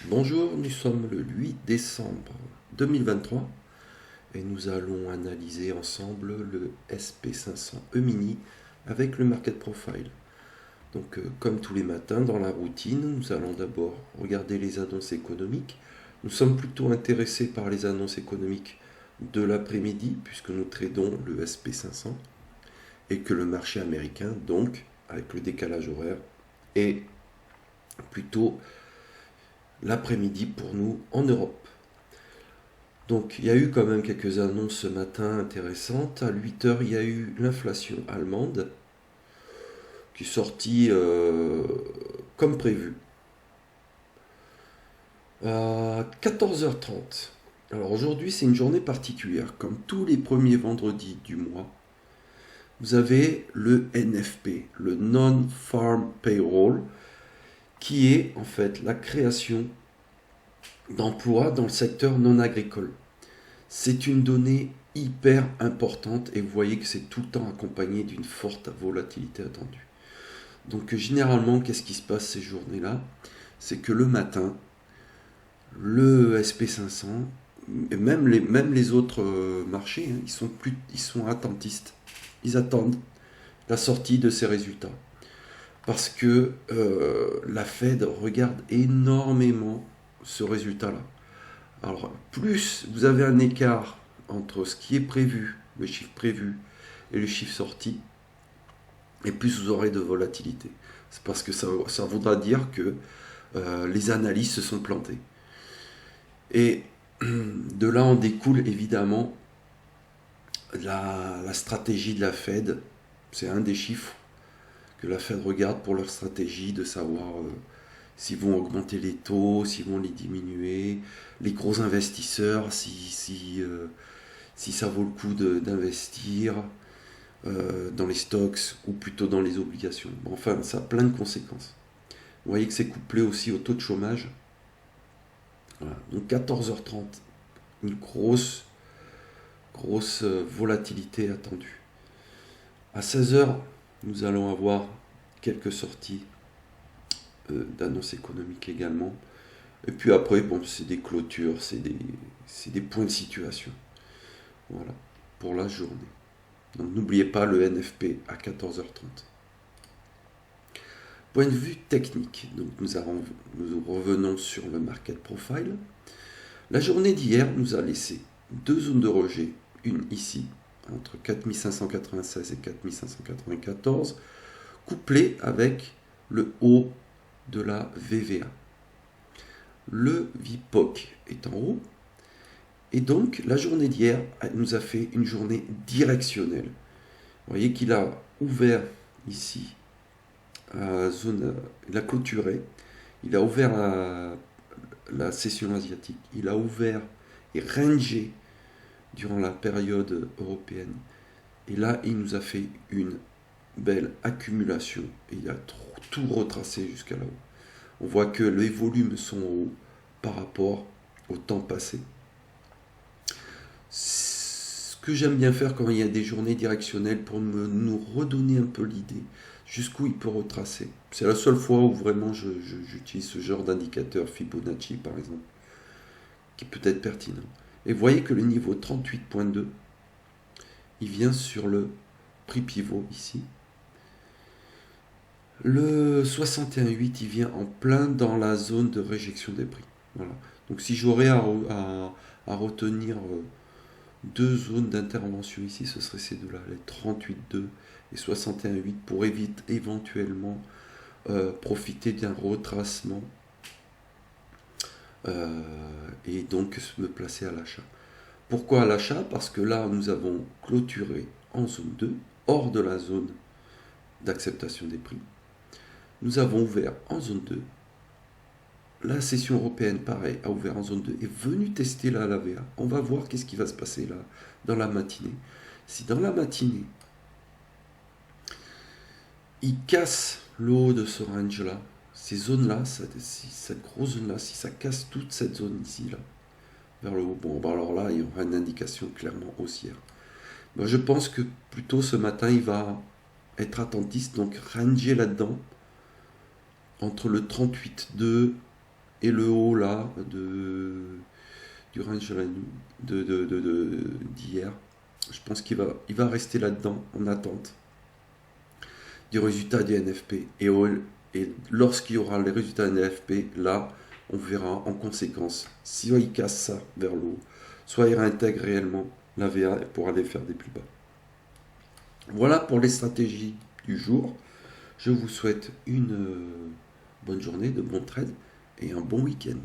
Bonjour, nous sommes le 8 décembre 2023 et nous allons analyser ensemble le SP500 E-mini avec le Market Profile. Donc, comme tous les matins dans la routine, nous allons d'abord regarder les annonces économiques. Nous sommes plutôt intéressés par les annonces économiques de l'après-midi puisque nous tradons le SP500 et que le marché américain, donc avec le décalage horaire, est plutôt l'après-midi pour nous en Europe. Donc il y a eu quand même quelques annonces ce matin intéressantes. À 8 heures, il y a eu l'inflation allemande qui est sortie comme prévu. À 14h30. Alors aujourd'hui, c'est une journée particulière. Comme tous les premiers vendredis du mois, vous avez le NFP, le Non-Farm Payroll, qui est en fait la création d'emplois dans le secteur non agricole. C'est une donnée hyper importante et vous voyez que c'est tout le temps accompagné d'une forte volatilité attendue. Donc généralement, qu'est-ce qui se passe ces journées-là? C'est que le matin, le SP500, et même les autres marchés, hein, ils sont attentistes. Ils attendent la sortie de ces résultats. Parce que la Fed regarde énormément ce résultat-là. Alors, plus vous avez un écart entre ce qui est prévu, le chiffre prévu, et le chiffre sorti, et plus vous aurez de volatilité. C'est parce que ça voudra dire que les analyses se sont plantées. Et de là, on découle évidemment la stratégie de la Fed. C'est un des chiffres que la Fed regarde pour leur stratégie, de savoir s'ils vont augmenter les taux, s'ils vont les diminuer, les gros investisseurs, si ça vaut le coup d'investir dans les stocks ou plutôt dans les obligations. Bon, enfin, ça a plein de conséquences. Vous voyez que c'est couplé aussi au taux de chômage. Voilà. Donc 14h30, une grosse volatilité attendue. À 16h, nous allons avoir quelques sorties d'annonces économiques également. Et puis après, bon, c'est des clôtures, c'est des points de situation. Voilà, pour la journée. Donc n'oubliez pas le NFP à 14h30. Point de vue technique, donc nous revenons sur le market profile. La journée d'hier nous a laissé deux zones de rejet, une ici, entre 4596 et 4594, couplée avec le haut de la VVA. Le VPOC est en haut. Et donc, la journée d'hier nous a fait une journée directionnelle. Vous voyez qu'il a ouvert ici, il a clôturé, il a ouvert la session asiatique, il a ouvert et rangé durant la période européenne. Et là, il nous a fait une belle accumulation et il a tout retracé jusqu'à là-haut. On voit que les volumes sont hauts par rapport au temps passé. Ce que j'aime bien faire quand il y a des journées directionnelles pour nous redonner un peu l'idée jusqu'où il peut retracer. C'est la seule fois où vraiment j'utilise ce genre d'indicateur Fibonacci par exemple, qui peut être pertinent. Et vous voyez que le niveau 38.2, il vient sur le prix pivot ici. Le 61.8, il vient en plein dans la zone de réjection des prix. Voilà. Donc si j'aurais à retenir deux zones d'intervention ici, ce serait ces deux-là, les 38.2 et 61.8, pour éventuellement profiter d'un retracement et donc me placer à l'achat. Pourquoi à l'achat? Parce que là, nous avons clôturé en zone 2, hors de la zone d'acceptation des prix. Nous avons ouvert en zone 2. La session européenne, pareil, a ouvert en zone 2, est venue tester la VA. On va voir qu'est-ce qui va se passer là, dans la matinée. Si dans la matinée, il casse le haut de ce range-là, ces zones-là, cette grosse zone-là, si ça casse toute cette zone ici, là, vers le haut, bon, bah alors là, il y aura une indication clairement haussière. Moi, je pense que plutôt ce matin, il va être attentiste, donc ranger là-dedans, entre le 38.2 et le haut là du range d'hier. Je pense il va rester là-dedans en attente du résultat des NFP. Et lorsqu'il y aura les résultats des NFP, là, on verra en conséquence si il casse ça vers le haut, soit il réintègre réellement la VA pour aller faire des plus bas. Voilà pour les stratégies du jour. Je vous souhaite une bonne journée, de bons trades et un bon week-end.